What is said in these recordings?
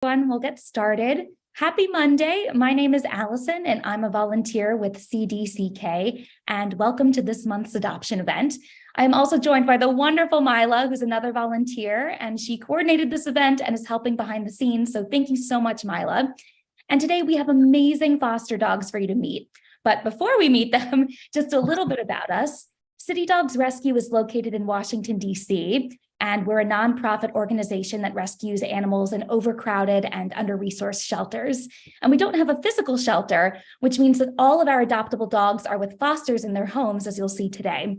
We'll get started. Happy Monday. My name is Allison and I'm a volunteer with CDCK, and welcome to this month's adoption event. I'm also joined by the wonderful Mila, who's another volunteer, and she coordinated this event and is helping behind the scenes. So thank you so much, Mila. And today we have amazing foster dogs for you to meet. But before we meet them, just a little bit about us. City Dogs Rescue is located in Washington, D.C., and we're a nonprofit organization that rescues animals in overcrowded and under-resourced shelters. And we don't have a physical shelter, which means that all of our adoptable dogs are with fosters in their homes, as you'll see today.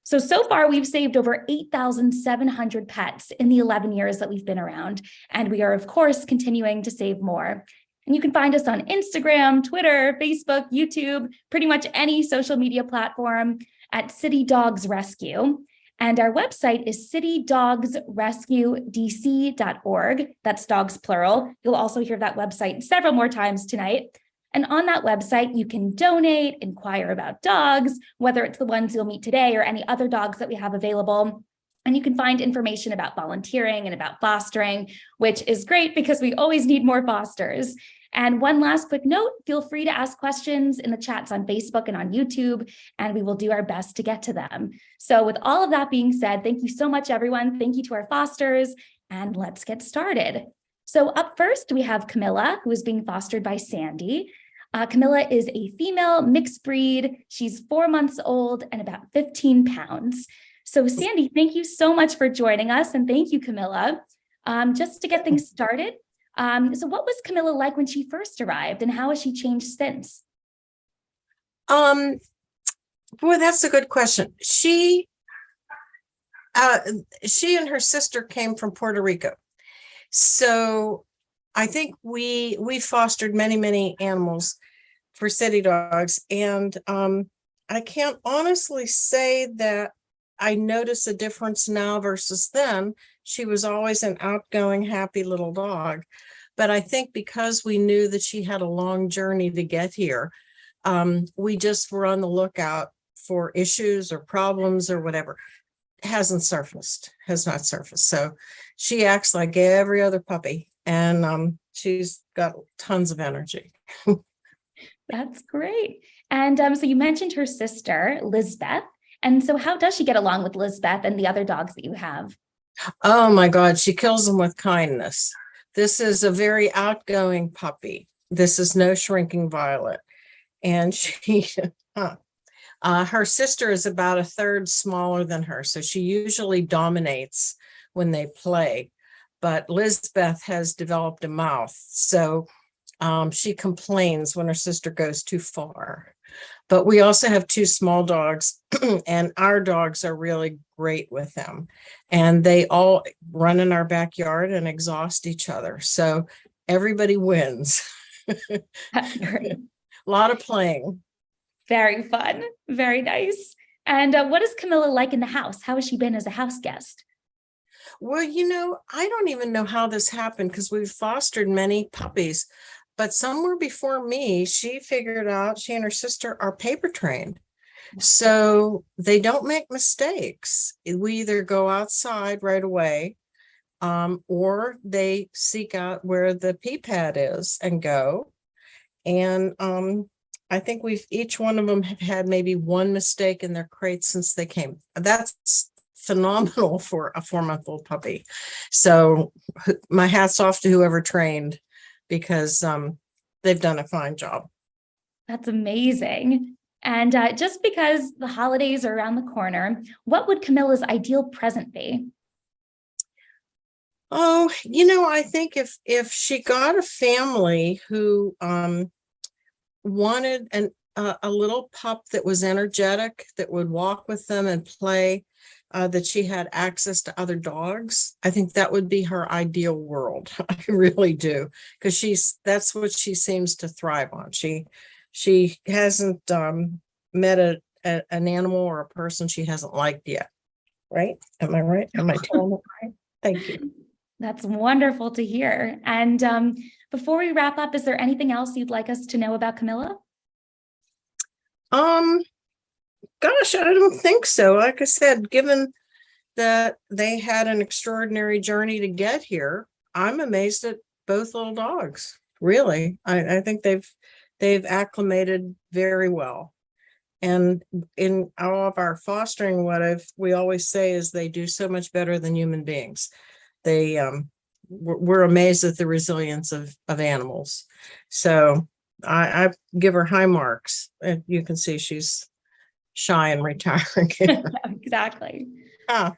So far, we've saved over 8,700 pets in the 11 years that we've been around. And we are, of course, continuing to save more. And you can find us on Instagram, Twitter, Facebook, YouTube, pretty much any social media platform at City Dogs Rescue. And our website is citydogsrescuedc.org. That's dogs plural. You'll also hear that website several more times tonight. And on that website, you can donate, inquire about dogs, whether it's the ones you'll meet today or any other dogs that we have available. And you can find information about volunteering and about fostering, which is great because we always need more fosters. And one last quick note, feel free to ask questions in the chats on Facebook and on YouTube, and we will do our best to get to them. So with all of that being said, thank you so much, everyone. Thank you to our fosters, and let's get started. So up first, we have Camila, who is being fostered by Sandy. Camila is a female mixed breed. She's 4 months old and about 15 pounds. So Sandy, thank you so much for joining us, and thank you, Camila. Just to get things started, so what was Camila like when she first arrived, and how has she changed since? Boy, that's a good question. She and her sister came from Puerto Rico. So I think we fostered many animals for City Dogs. And I can't honestly say that I notice a difference now versus then. She was always an outgoing, happy little dog. But I think because we knew that she had a long journey to get here, we just were on the lookout for issues or problems or whatever. Has not surfaced. So she acts like every other puppy, and she's got tons of energy. That's great. And so you mentioned her sister, Lisbeth. And so how does she get along with Lisbeth and the other dogs that you have? Oh my God, she kills them with kindness. This is a very outgoing puppy. This is no shrinking violet. And her sister is about a third smaller than her. So she usually dominates when they play. But Lisbeth has developed a mouth. So she complains when her sister goes too far. But we also have 2 small dogs, and our dogs are really great with them. And they all run in our backyard and exhaust each other. So everybody wins. That's great. A lot of playing. Very fun. Very nice. And what is Camila like in the house? How has she been as a house guest? Well, I don't even know how this happened because we've fostered many puppies. But somewhere before me, she figured out she and her sister are paper trained. So they don't make mistakes. We either go outside right away, or they seek out where the pee pad is and go. And I think each one of them have had maybe one mistake in their crate since they came. That's phenomenal for a 4-month-old puppy. So my hat's off to whoever trained, because they've done a fine job. That's amazing. And just because the holidays are around the corner, what would Camila's ideal present be? Oh, I think if she got a family who wanted a little pup that was energetic, that would walk with them and play, that she had access to other dogs, I think that would be her ideal world. I really do, because that's what she seems to thrive on. She hasn't met an animal or a person she hasn't liked yet. Right? Am I right? Am I telling it right? Thank you. That's wonderful to hear. And before we wrap up, is there anything else you'd like us to know about Camila? Gosh, I don't think so. Like I said, given that they had an extraordinary journey to get here, I'm amazed at both little dogs. Really, I think they've acclimated very well. And in all of our fostering, we always say is they do so much better than human beings. We're amazed at the resilience of animals. So I give her high marks. And you can see she's shy and retiring. Exactly. Ah,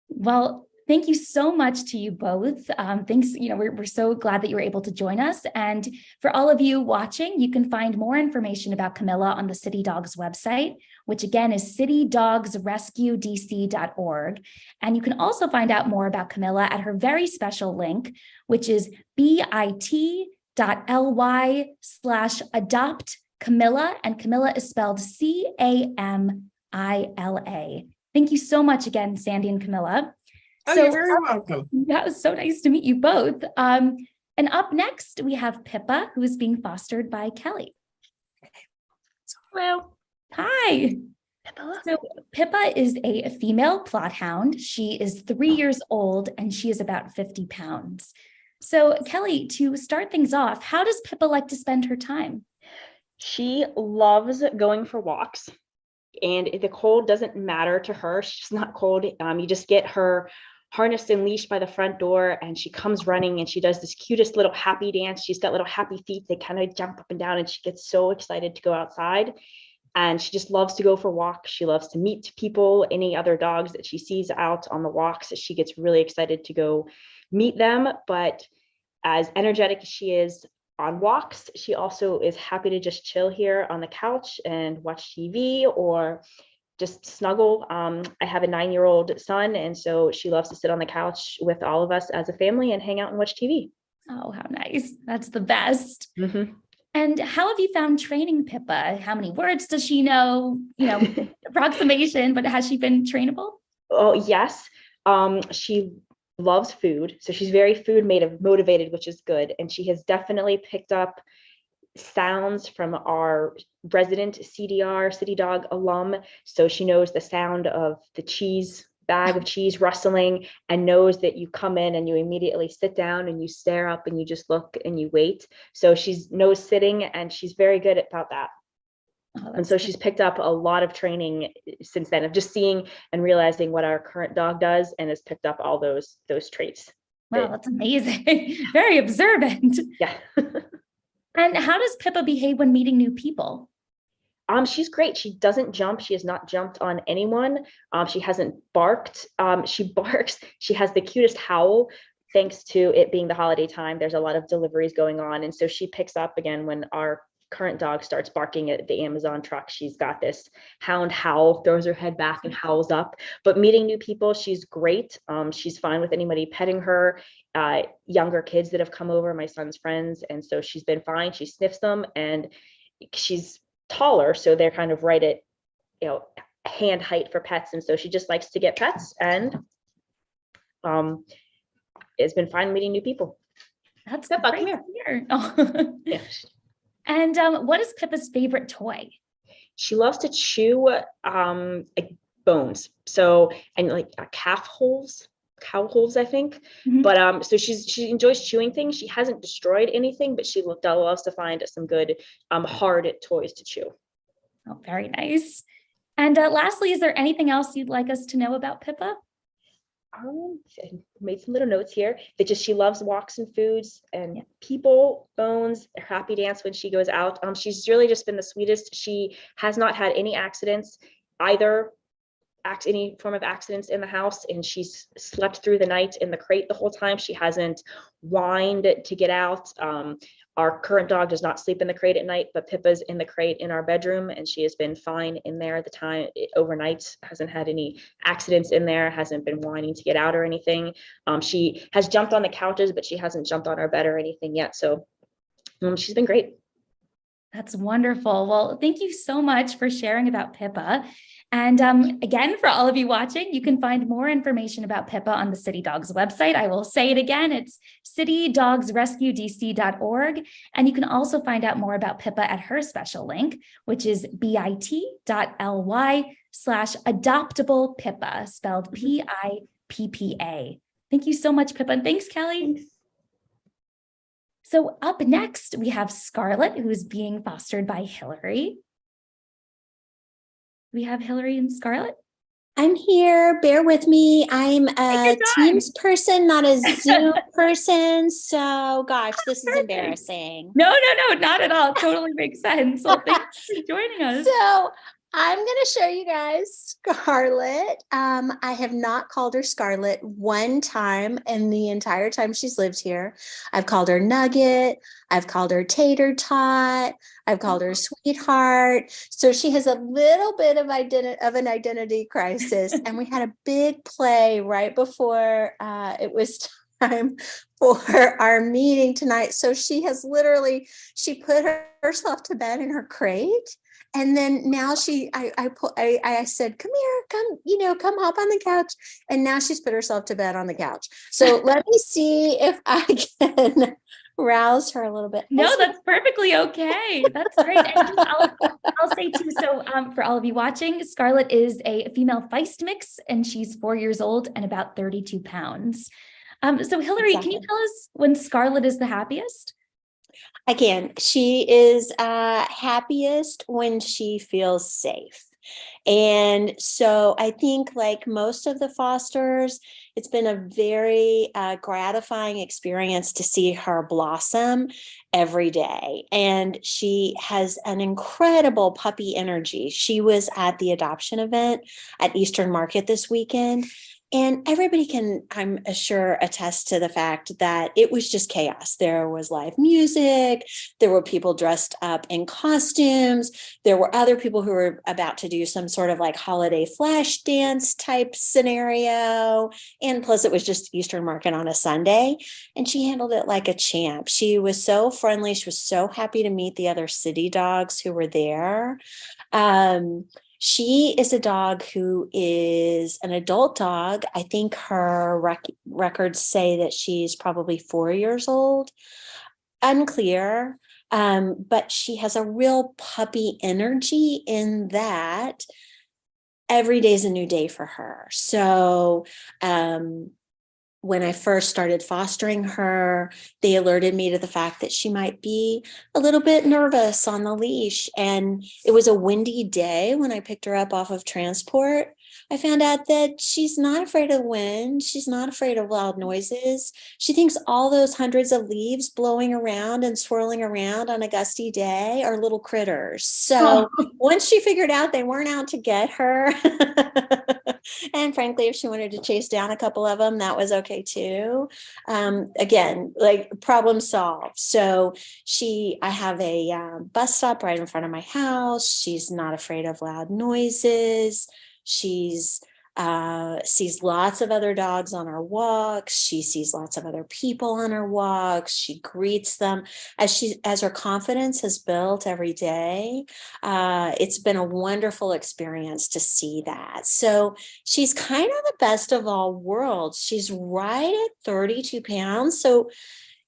Well, thank you so much to you both. Thanks. We're so glad that you were able to join us. And for all of you watching, you can find more information about Camila on the City Dogs website, which again is citydogsrescuedc.org. And you can also find out more about Camila at her very special link, which is bit.ly/adopt Camila. And Camila is spelled Camila. Thank you so much again, Sandy and Camila. oh, you're very welcome. That was so nice to meet you both. And up next, we have Pippa, who is being fostered by Kelly. Hello. Hi. So Pippa is a female plot hound. She is 3 years old and she is about 50 pounds. So Kelly, to start things off, how does Pippa like to spend her time? She loves going for walks, and the cold doesn't matter to her. She's not cold. You just get her harnessed and leashed by the front door, and she comes running and she does this cutest little happy dance. She's got little happy feet. They kind of jump up and down, and she gets so excited to go outside. And she just loves to go for walks. She loves to meet people, any other dogs that she sees out on the walks. She gets really excited to go meet them. But as energetic as she is on walks, she also is happy to just chill here on the couch and watch TV or just snuggle. I have a 9-year-old son, and so she loves to sit on the couch with all of us as a family and hang out and watch TV. Oh, how nice. That's the best. Mm-hmm. And how have you found training Pippa? How many words does she know? Approximation, but has she been trainable? Oh, yes. She loves food. So she's very food motivated, which is good. And she has definitely picked up sounds from our resident CDR, City Dog alum. So she knows the sound of the bag of cheese rustling, and knows that you come in and you immediately sit down and you stare up and you just look and you wait. So she knows sitting, and she's very good about that. And so she's picked up a lot of training since then of just seeing and realizing what our current dog does, and has picked up all those traits. Wow, that's amazing. Very observant. Yeah. And how does Pippa behave when meeting new people? She's great. She doesn't jump. She has not jumped on anyone. She hasn't barked. She barks. She has the cutest howl. Thanks to it being the holiday time, there's a lot of deliveries going on. And so she picks up again when our current dog starts barking at the Amazon truck. She's got this hound howl, throws her head back and howls up. But meeting new people, she's great. She's fine with anybody petting her, younger kids that have come over, my son's friends. And so she's been fine. She sniffs them, and she's taller, so they're kind of right at hand height for pets. And so she just likes to get pets, and it's been fine meeting new people. That's Pippa, great come to hear. Oh. Yeah. And what is Pippa's favorite toy? She loves to chew like bones. So, and like cow holes, I think. Mhm. But so she enjoys chewing things. She hasn't destroyed anything, but she loves to find some good hard toys to chew. Oh, very nice. And lastly, is there anything else you'd like us to know about Pippa? I made some little notes here that just she loves walks and foods and people, bones, happy dance when she goes out. She's really just been the sweetest. She has not had any accidents, any form of accidents in the house, and she's slept through the night in the crate the whole time. She hasn't whined to get out. Our current dog does not sleep in the crate at night, but Pippa's in the crate in our bedroom, and she has been fine in there the time overnight, hasn't had any accidents in there, hasn't been whining to get out or anything. She has jumped on the couches, but she hasn't jumped on our bed or anything yet. So she's been great. That's wonderful. Well, thank you so much for sharing about Pippa. And again, for all of you watching, you can find more information about Pippa on the City Dogs website. I will say it again, it's citydogsrescuedc.org. And you can also find out more about Pippa at her special link, which is bit.ly/adoptable Pippa, spelled Pippa. Thank you so much, Pippa. And thanks, Kelly. Thanks. So up next, we have Scarlett, who is being fostered by Hillary. We have Hillary and Scarlett. I'm here. Bear with me. I'm a Teams person, not a Zoom person. So, gosh, this is embarrassing. No, not at all. It totally makes sense. Well, thanks for joining us. So, I'm going to show you guys Scarlett. I have not called her Scarlett one time in the entire time she's lived here. I've called her Nugget. I've called her Tater Tot. I've called her Sweetheart. So she has a little bit of an identity crisis. And we had a big play right before it was time for our meeting tonight. So she has she put herself to bed in her crate. And then now I said, come here, come hop on the couch. And now she's put herself to bed on the couch. So let me see if I can rouse her a little bit. No, that's perfectly okay. That's great. And I'll say too, so for all of you watching, Scarlett is a female feist mix, and she's 4 years old and about 32 pounds. So Hillary, Can you tell us when Scarlett is the happiest? I can. She is happiest when she feels safe. And so I think, like most of the fosters, it's been a very gratifying experience to see her blossom every day. And she has an incredible puppy energy. She was at the adoption event at Eastern Market this weekend. And everybody can, I'm sure, attest to the fact that it was just chaos. There was live music. There were people dressed up in costumes. There were other people who were about to do some sort of like holiday flash dance type scenario. And plus it was just Eastern Market on a Sunday. And she handled it like a champ. She was so friendly. She was so happy to meet the other city dogs who were there. She is a dog who is an adult dog. I think her records say that she's probably 4 years old. Unclear, but she has a real puppy energy in that every day is a new day for her. So when I first started fostering her, they alerted me to the fact that she might be a little bit nervous on the leash. And it was a windy day when I picked her up off of transport. I found out that she's not afraid of wind. She's not afraid of loud noises. She thinks all those hundreds of leaves blowing around and swirling around on a gusty day are little critters. So once she figured out they weren't out to get her, and frankly, if she wanted to chase down a couple of them, that was okay too. Again, like problem solved. So I have a bus stop right in front of my house. She's not afraid of loud noises. She's sees lots of other dogs on her walks. She sees lots of other people on her walks. She greets them as her confidence has built every day. It's been a wonderful experience to see that. So she's kind of the best of all worlds. She's right at 32 pounds. So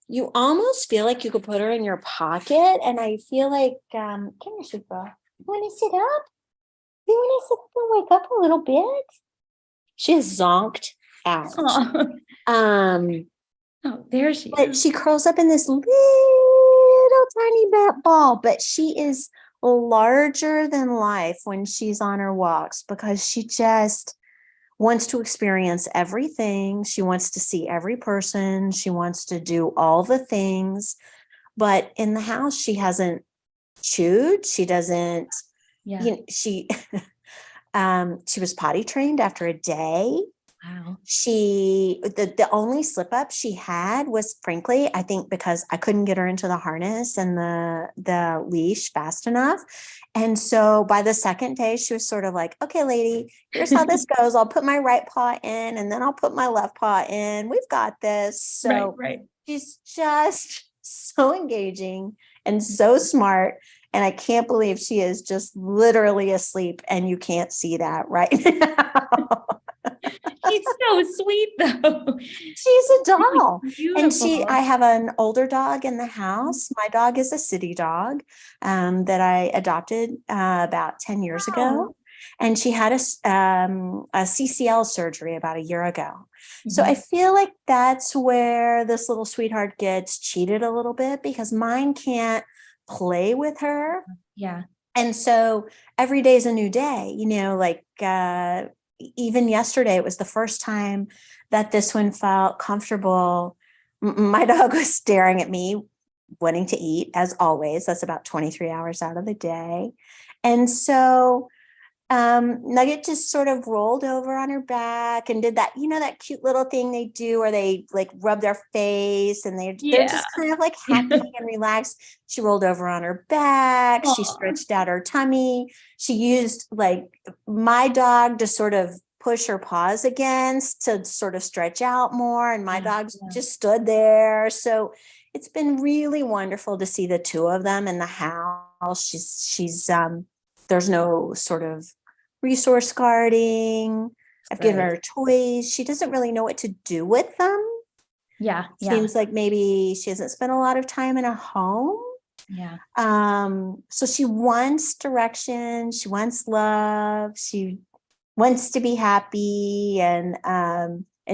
you almost feel like you could put her in your pocket. And I feel like, come here, sweet girl. You want to sit up? You want to sit up and wake up a little bit? She is zonked out. There she but is. She curls up in this little tiny ball, but she is larger than life when she's on her walks because she just wants to experience everything. She wants to see every person. She wants to do all the things. But in the house, she hasn't chewed. She doesn't, she was potty trained after a day. Wow. The only slip up she had was, frankly, I think because I couldn't get her into the harness and the leash fast enough. And so by the second day, she was sort of like, okay, lady, here's how this goes. I'll put my right paw in and then I'll put my left paw in. We've got this. So right. She's just so engaging and so smart. And I can't believe she is just literally asleep and you can't see that right now. She's so sweet though. She's a doll. Beautiful. And I have an older dog in the house. My dog is a city dog that I adopted about 10 years ago. and she had a CCL surgery about a year ago. So I feel like that's where this little sweetheart gets cheated a little bit, because mine can't play with her. Yeah. And so every day is a new day, like even yesterday, it was the first time that this one felt comfortable. My dog was staring at me, wanting to eat, as always. That's about 23 hours out of the day. And so Nugget just sort of rolled over on her back and did that, that cute little thing they do where they like rub their face and they're just kind of like happy and relaxed. She rolled over on her back. She stretched out her tummy. She used like my dog to sort of push her paws against to sort of stretch out more. And my dog just stood there. So it's been really wonderful to see the two of them in the house. She's there's no sort of resource guarding. I've given her toys. She doesn't really know what to do with them. Seems like maybe she hasn't spent a lot of time in a home. So she wants direction. She wants love. She wants to be happy. And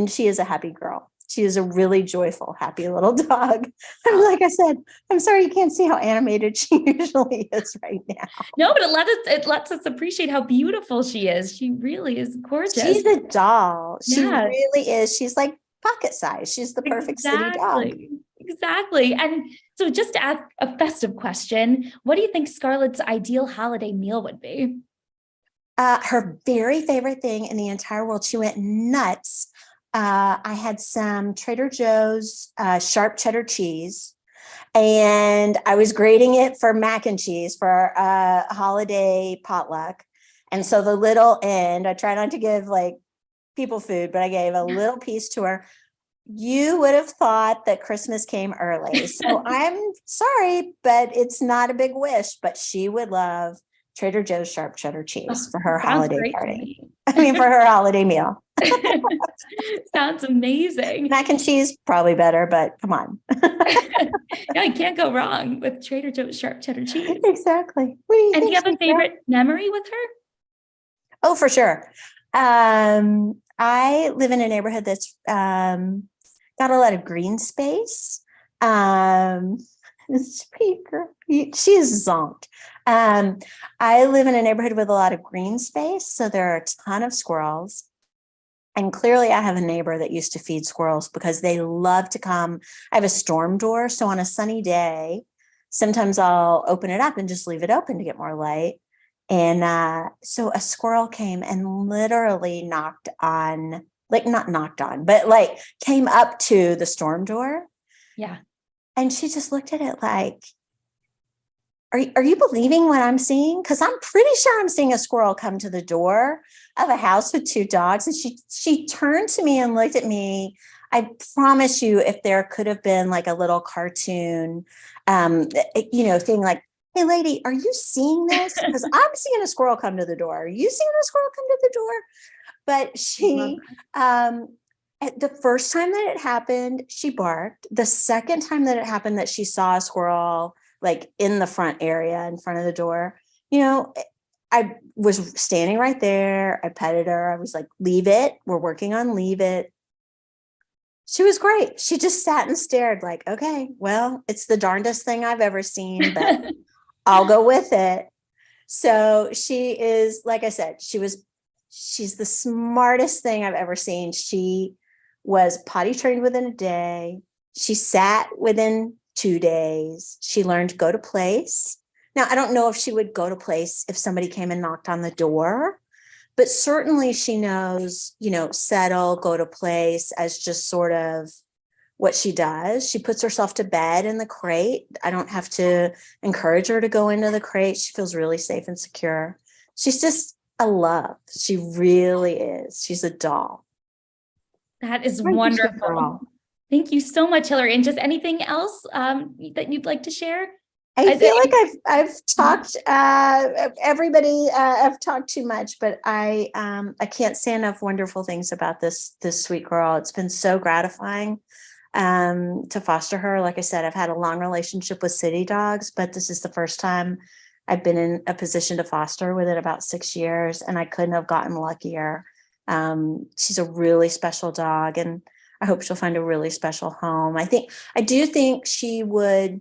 she is a happy girl. She is a really joyful, happy little dog. Like I said, I'm sorry you can't see how animated she usually is right now. No, but it lets us appreciate how beautiful she is. She really is gorgeous. She's a doll. She really is. She's like pocket size. She's the perfect city dog. Exactly. And so just to ask a festive question, what do you think Scarlett's ideal holiday meal would be? Her very favorite thing in the entire world. She went nuts. I had some Trader Joe's sharp cheddar cheese, and I was grating it for mac and cheese for a holiday potluck. And so the little end, I try not to give like people food, but I gave a little piece to her. You would have thought that Christmas came early. So I'm sorry, but it's not a big wish, but she would love Trader Joe's sharp cheddar cheese for her holiday party. For her holiday meal. Sounds amazing. Mac and cheese, probably better, but come on. You can't go wrong with Trader Joe's sharp cheddar cheese. Exactly. Do you have a favorite memory with her? Oh, for sure. I live in a neighborhood that's got a lot of green space. She is zonked. I live in a neighborhood with a lot of green space, so there are a ton of squirrels. And clearly I have a neighbor that used to feed squirrels because they love to come. I have a storm door, so on a sunny day, sometimes I'll open it up and just leave it open to get more light. And so a squirrel came and literally not knocked on, but like came up to the storm door. Yeah. And she just looked at it like, are you believing what I'm seeing? Because I'm pretty sure I'm seeing a squirrel come to the door of a house with two dogs. And she turned to me and looked at me. I promise you, if there could have been like a little cartoon, thing like, hey, lady, are you seeing this? Because I'm seeing a squirrel come to the door. Are you seeing a squirrel come to the door? But she, at the first time that it happened, she barked. The second time that it happened that she saw a squirrel like in the front area in front of the door, I was standing right there. I petted her. I was like, leave it. We're working on leave it. She was great. She just sat and stared like, okay, well, it's the darndest thing I've ever seen, but I'll go with it. So she is, like I said, she's the smartest thing I've ever seen. She was potty trained within a day. She sat within 2 days. She learned to go to place. Now, I don't know if she would go to place if somebody came and knocked on the door, but certainly she knows, settle, go to place as just sort of what she does. She puts herself to bed in the crate. I don't have to encourage her to go into the crate. She feels really safe and secure. She's just a love. She really is. She's a doll. That is wonderful. Thank you so much, Hillary. And just anything else that you'd like to share? I feel like I've talked, everybody, I've talked too much, but I can't say enough wonderful things about this sweet girl. It's been so gratifying to foster her. Like I said, I've had a long relationship with city dogs, but this is the first time I've been in a position to foster within about 6 years, and I couldn't have gotten luckier. She's a really special dog, and I hope she'll find a really special home. I do think she would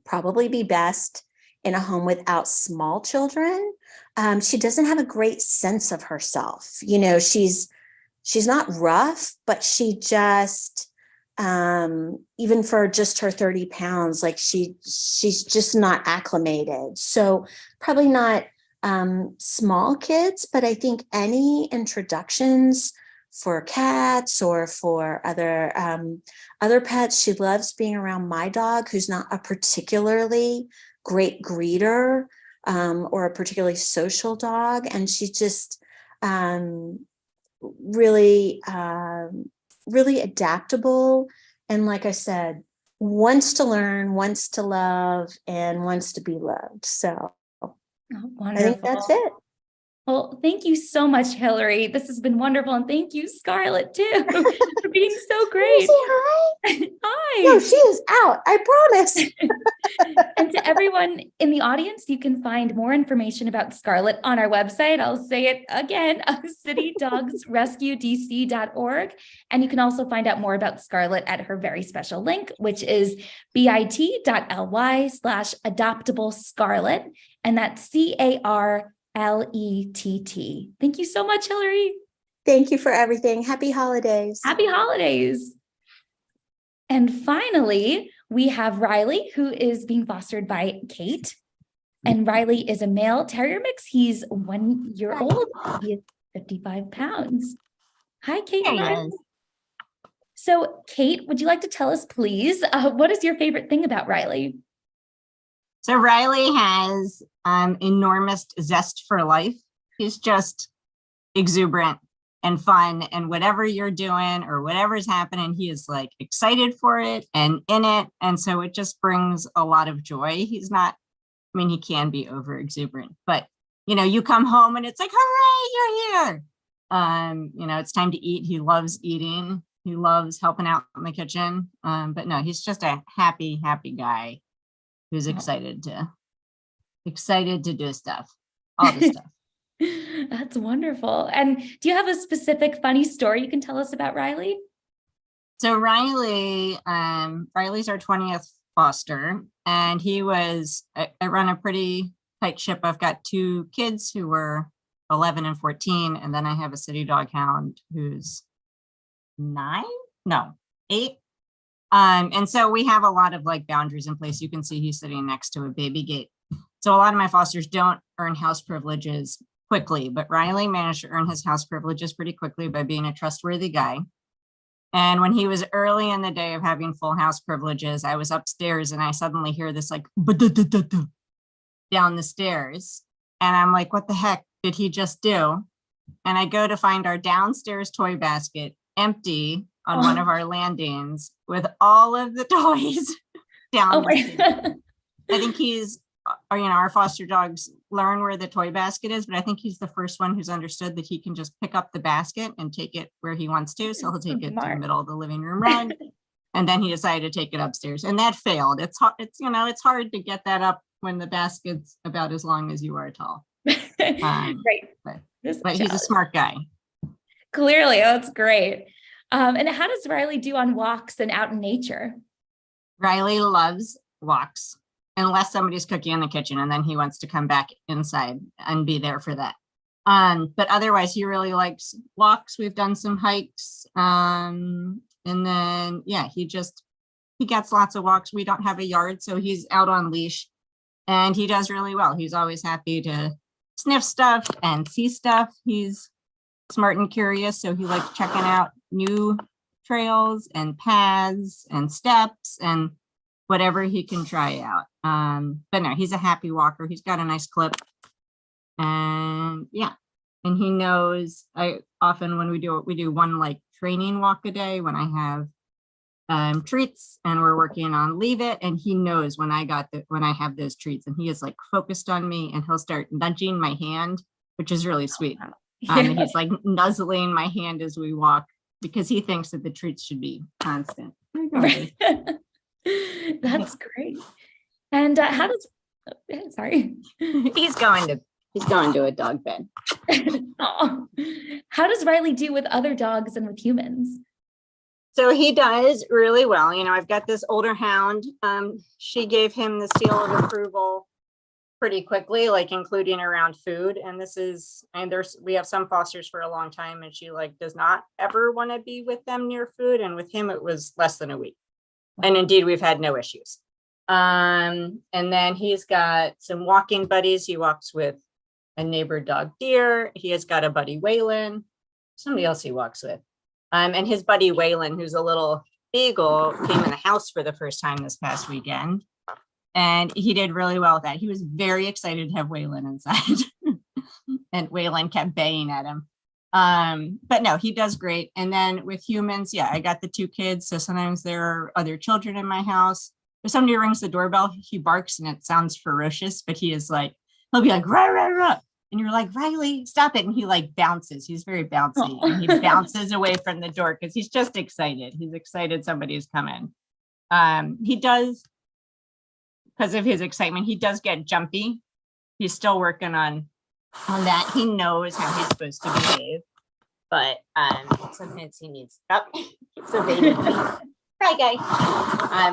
probably be best in a home without small children. She doesn't have a great sense of herself. She's not rough, but she just, even for just her 30 pounds, like she's just not acclimated. So probably not small kids, but I think any introductions for cats or for other pets. She loves being around my dog, who's not a particularly great greeter or a particularly social dog. And she's just really adaptable. And like I said, wants to learn, wants to love, and wants to be loved. So I think that's it. Well, thank you so much, Hillary. This has been wonderful. And thank you, Scarlett, too, for being so great. Say hi. Hi. No, she is out. I promise. And to everyone in the audience, you can find more information about Scarlett on our website. I'll say it again, citydogsrescuedc.org. And you can also find out more about Scarlett at her very special link, which is bit.ly/adoptable Scarlett. And that's CARLETT. Thank you so much, Hillary. Thank you for everything. Happy holidays. Happy holidays. And finally, we have Riley, who is being fostered by Kate. And Riley is a male terrier mix. He's 1 year old. He is 55 pounds. Hi, Kate. Hey. So, Kate, would you like to tell us, please, what is your favorite thing about Riley? So Riley has enormous zest for life. He's just exuberant and fun, and whatever you're doing or whatever's happening, he is like excited for it and in it. And so it just brings a lot of joy. He's not, I mean, he can be over exuberant, but you come home and it's like, hooray, you're here. It's time to eat. He loves eating. He loves helping out in the kitchen. But no, he's just a happy guy who's excited to do stuff, all the stuff. That's wonderful. And do you have a specific funny story you can tell us about Riley? So Riley's our 20th foster, and I run a pretty tight ship. I've got 2 kids who were 11 and 14, and then I have a city dog hound who's 8. And so we have a lot of boundaries in place. You can see he's sitting next to a baby gate. So a lot of my fosters don't earn house privileges quickly, but Riley managed to earn his house privileges pretty quickly by being a trustworthy guy. And when he was early in the day of having full house privileges, I was upstairs and I suddenly hear this down the stairs. And I'm like, what the heck did he just do? And I go to find our downstairs toy basket empty on one of our landings with all of the toys down. I think our foster dogs learn where the toy basket is, but I think he's the first one who's understood that he can just pick up the basket and take it where he wants to. So he'll take it to the middle of the living room rug. And then he decided to take it upstairs, and that failed. It's hard to get that up when the basket's about as long as you are tall. Great. But he's a smart guy. Clearly, that's great. And how does Riley do on walks and out in nature? Riley loves walks, unless somebody's cooking in the kitchen, and then he wants to come back inside and be there for that. But otherwise, he really likes walks. We've done some hikes. And then, he gets lots of walks. We don't have a yard, so he's out on leash, and he does really well. He's always happy to sniff stuff and see stuff. He's smart and curious, so he likes checking out new trails and paths and steps and whatever he can try out. But no, he's a happy walker. He's got a nice clip, and and he knows. I often, when we do one training walk a day when I have treats and we're working on leave it, and he knows when I have those treats, and he is focused on me, and he'll start nudging my hand, which is really sweet. He's nuzzling my hand as we walk because he thinks that the treats should be constant. Right. That's great. And how does Sorry. He's going to a dog bed. Aw. How does Riley do with other dogs and with humans? So he does really well. You know, I've got this older hound. She gave him the seal of approval pretty quickly, like including around food. And we have some fosters for a long time, and she like does not ever want to be with them near food. And with him, it was less than a week. And indeed, we've had no issues. And then he's got some walking buddies. He walks with a neighbor dog Deer. He has got a buddy Waylon, somebody else he walks with. And his buddy Waylon, who's a little beagle, came in the house for the first time this past weekend. And he did really well with that. He was very excited to have Waylon inside. And Waylon kept baying at him. But no, he does great. And then with humans, yeah, I got the 2 kids. So sometimes there are other children in my house. If somebody rings the doorbell, he barks and it sounds ferocious, but he'll be like, rah, rah, rah. And you're like, Riley, stop it. And he like bounces. He's very bouncy. And he bounces away from the door because he's just excited. He's excited somebody's coming. He does, because of his excitement, he does get jumpy. He's still working on that. He knows how he's supposed to behave. But sometimes he needs, keeps evading me. Hi, guy.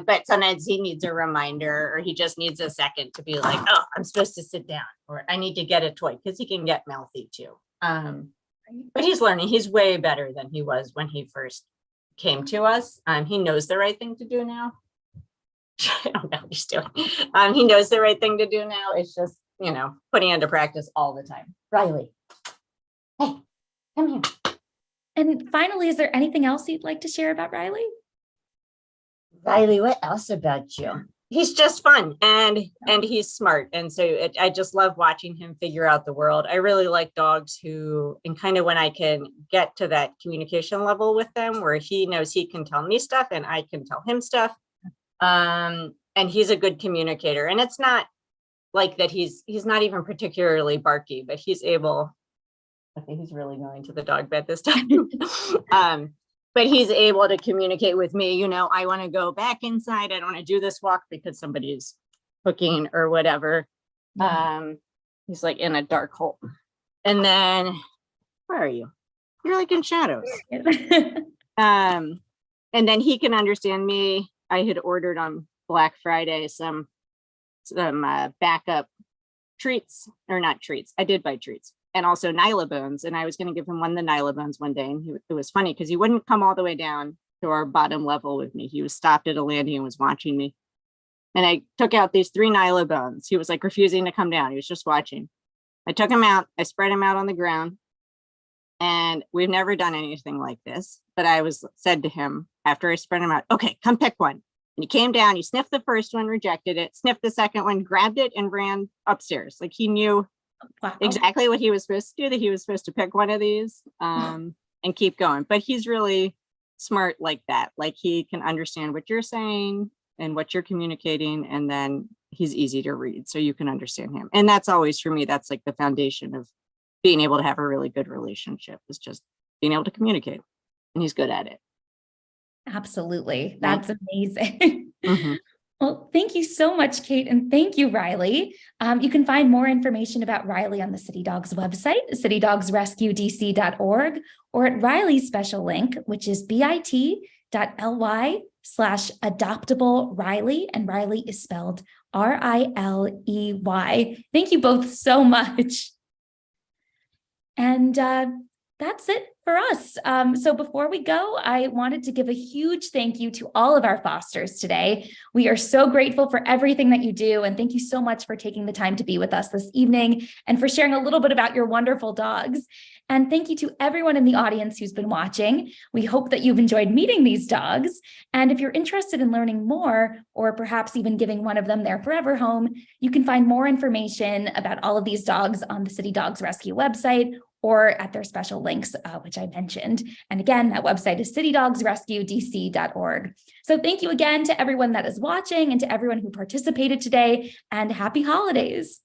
But sometimes he needs a reminder, or he just needs a second to be like, oh, I'm supposed to sit down, or I need to get a toy, because he can get mouthy too. But he's learning. He's way better than he was when he first came to us. He knows the right thing to do now. I don't know what he's doing. He knows the right thing to do now. It's just, putting into practice all the time. Riley, hey, come here. And finally, is there anything else you'd like to share about Riley? Riley, what else about you? He's just fun and he's smart. And so I just love watching him figure out the world. I really like dogs who, and kind of when I can get to that communication level with them, where he knows he can tell me stuff and I can tell him stuff. And he's a good communicator. And it's not like that he's not even particularly barky, but he's able, I think he's really going to the dog bed this time. But he's able to communicate with me, I want to go back inside. I don't want to do this walk because somebody's cooking or whatever. He's like in a dark hole. And then, where are you? You're like in shadows. And then he can understand me. I had ordered on Black Friday some backup treats, or not treats. I did buy treats. And also Nylabones. And I was going to give him one of the Nylabones one day. And it was funny because he wouldn't come all the way down to our bottom level with me. He was stopped at a landing and was watching me. And I took out these 3 Nylabones. He was like refusing to come down. He was just watching. I took him out. I spread him out on the ground. And we've never done anything like this. But I said to him after I spread him out, okay, come pick one. And he came down. He sniffed the first one, rejected it, sniffed the second one, grabbed it, and ran upstairs. Like he knew exactly what he was supposed to do, that he was supposed to pick one of these and keep going. But he's really smart like that. Like he can understand what you're saying and what you're communicating, and then he's easy to read so you can understand him. And that's always, for me, that's like the foundation of being able to have a really good relationship, is just being able to communicate, and he's good at it. Absolutely. That's amazing. Mm-hmm. Well, thank you so much, Kate, and thank you, Riley. You can find more information about Riley on the City Dogs website, citydogsrescuedc.org, or at Riley's special link, which is bit.ly/adoptable Riley, and Riley is spelled Riley. Thank you both so much. And that's it for us. So before we go, I wanted to give a huge thank you to all of our fosters today. We are so grateful for everything that you do. And thank you so much for taking the time to be with us this evening and for sharing a little bit about your wonderful dogs. And thank you to everyone in the audience who's been watching. We hope that you've enjoyed meeting these dogs. And if you're interested in learning more, or perhaps even giving one of them their forever home, you can find more information about all of these dogs on the City Dogs Rescue website, or at their special links, which I mentioned. And again, that website is citydogsrescuedc.org. So thank you again to everyone that is watching and to everyone who participated today, and happy holidays.